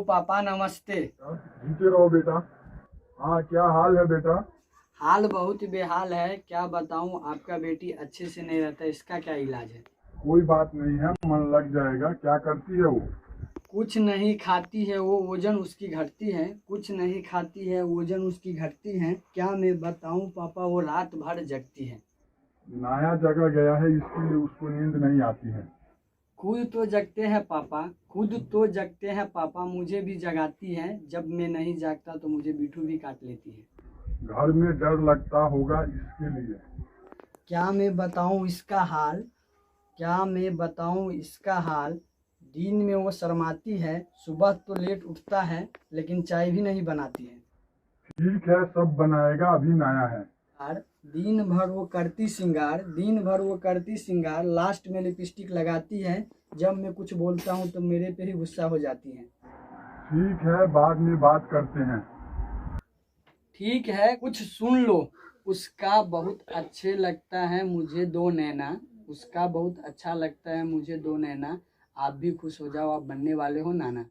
पापा नमस्ते। जीते रहो बेटा। हाँ, क्या हाल है बेटा? हाल बहुत बेहाल है, क्या बताऊं। आपका बेटी अच्छे से नहीं रहता, इसका क्या इलाज है? कोई बात नहीं है, मन लग जाएगा। क्या करती है वो? कुछ नहीं खाती है वो, वजन उसकी घटती है। कुछ नहीं खाती है, वजन उसकी घटती है। क्या मैं बताऊं पापा, वो रात भर जगती है। नया जगह गया है, इसके लिए उसको नींद नहीं आती है। खुद तो जगते हैं पापा, खुद तो जगते हैं पापा, मुझे भी जगाती है। जब मैं नहीं जागता तो मुझे बिट्ठू भी काट लेती है। घर में डर लगता होगा इसके लिए। क्या मैं बताऊं इसका हाल, क्या मैं बताऊं इसका हाल। दिन में वो शर्माती है, सुबह तो लेट उठता है, लेकिन चाय भी नहीं बनाती है। ठीक है, सब बनाएगा, अभी नया है। और दिन भर वो करती श्रृंगार, दिन भर वो करती श्रृंगार, लास्ट में लिपस्टिक लगाती है। जब मैं कुछ बोलता हूँ तो मेरे पे ही गुस्सा हो जाती है। ठीक है, बाद में बात करते हैं। ठीक है, कुछ सुन लो। उसका बहुत अच्छे लगता है मुझे दो नैना, उसका बहुत अच्छा लगता है मुझे दो नैना। आप भी खुश हो जाओ, आप बनने वाले हो नाना।